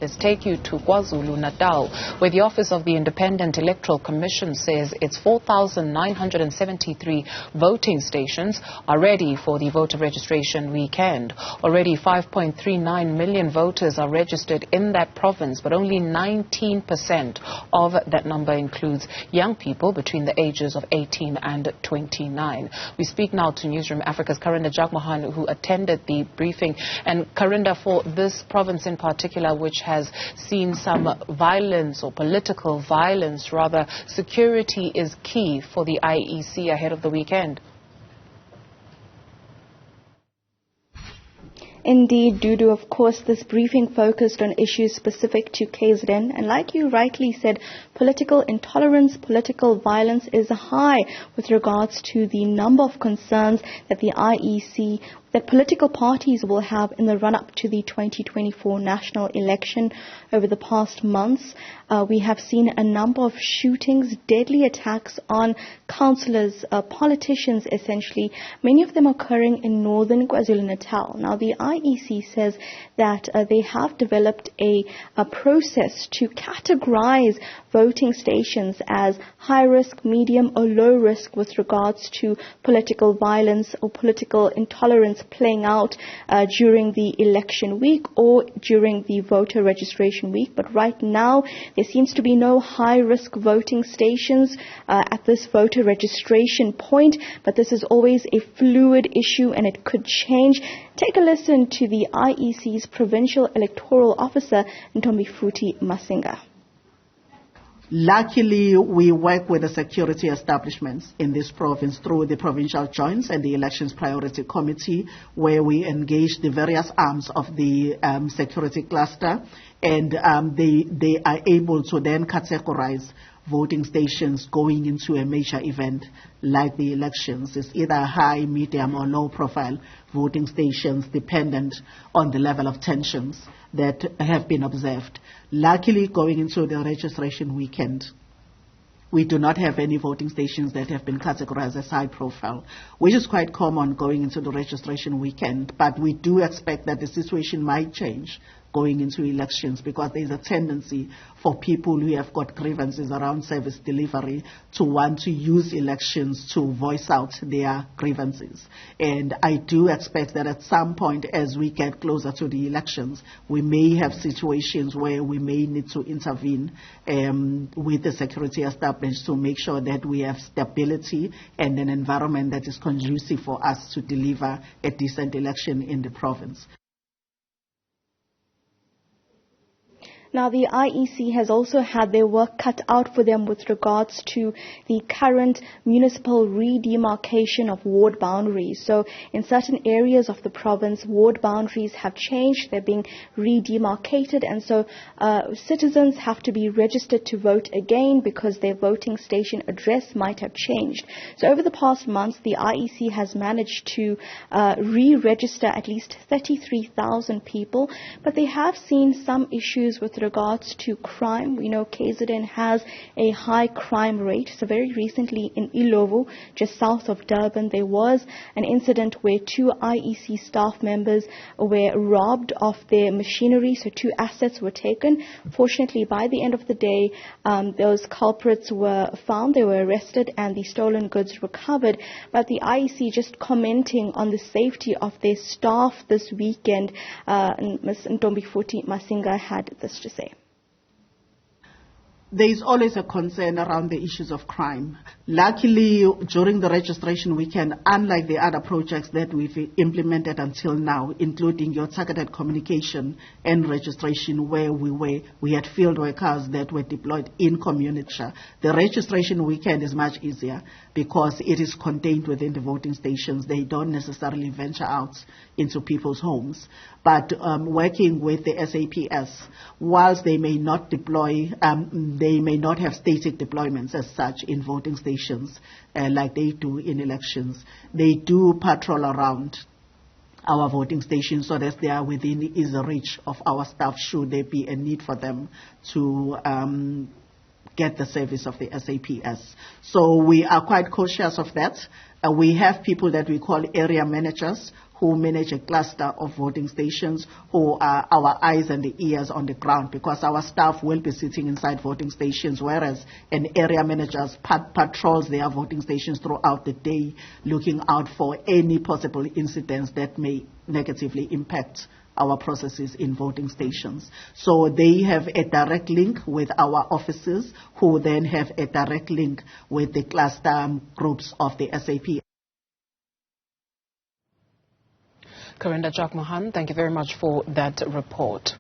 Let's take you to KwaZulu-Natal, where the Office of the Independent Electoral Commission says its 4,973 voting stations are ready for the voter registration weekend. Already 5.39 million voters are registered in that province, but only 19% of that number includes young people between the ages of 18 and 29. We speak now to Newzroom Africa's Karinda Jagmohan, who attended the briefing. And Karinda, for this province in particular, which has seen some violence, or political violence rather, security is key for the IEC ahead of the weekend. Indeed, Dudu, of course, this briefing focused on issues specific to KZN, and like you rightly said, political intolerance, political violence is high with regards to the number of concerns that the IEC, that political parties will have in the run-up to the 2024 national election. Over the past months, we have seen a number of shootings, deadly attacks on councillors, politicians essentially, many of them occurring in northern KwaZulu-Natal. Now, the IEC says that they have developed a process to categorize voting stations as high risk, medium or low risk with regards to political violence or political intolerance playing out during the election week or during the voter registration week. But right now, there seems to be no high-risk voting stations at this voter registration point, but this is always a fluid issue and it could change. Take a listen to the IEC's Provincial Electoral Officer, Ntombifuthi Masinga. Luckily, we work with the security establishments in this province through the provincial joints and the elections priority committee, where we engage the various arms of the security cluster, and they are able to then categorize voting stations going into a major event like the elections. It's either high, medium or low profile voting stations dependent on the level of tensions that have been observed. Luckily, going into the registration weekend, we do not have any voting stations that have been categorized as high profile, which is quite common going into the registration weekend. But we do expect that the situation might change going into elections, because there is a tendency for people who have got grievances around service delivery to want to use elections to voice out their grievances. And I do expect that at some point, as we get closer to the elections, we may have situations where we may need to intervene with the security established to make sure that we have stability and an environment that is conducive for us to deliver a decent election in the province. Now, the IEC has also had their work cut out for them with regards to the current municipal redemarcation of ward boundaries. So in certain areas of the province, ward boundaries have changed. They're being redemarcated, and so citizens have to be registered to vote again because their voting station address might have changed. So over the past months, the IEC has managed to re-register at least 33,000 people, but they have seen some issues with regards to crime. We know KZN has a high crime rate. So very recently in Ilovo, just south of Durban, there was an incident where 2 IEC staff members were robbed of their machinery. So 2 assets were taken. Fortunately, by the end of the day, those culprits were found, they were arrested, and the stolen goods recovered. But the IEC just commenting on the safety of their staff this weekend, Ms. Ntombifuthi Masinga had this to say. There is always a concern around the issues of crime. Luckily, during the registration weekend, unlike the other projects that we've implemented until now, including your targeted communication and registration, where we had field workers that were deployed in community, the registration weekend is much easier because it is contained within the voting stations. They don't necessarily venture out into people's homes. But working with the SAPS, whilst they may not deploy, they may not have static deployments as such in voting stations like they do in elections. They do patrol around our voting stations so that they are within easy reach of our staff should there be a need for them to get the service of the SAPS. So we are quite cautious of that. We have people that we call area managers who manage a cluster of voting stations, who are our eyes and the ears on the ground, because our staff will be sitting inside voting stations, whereas an area manager patrols their voting stations throughout the day, looking out for any possible incidents that may negatively impact our processes in voting stations. So they have a direct link with our officers, who then have a direct link with the cluster groups of the SAP. Karinda, Jagmohan, thank you very much for that report.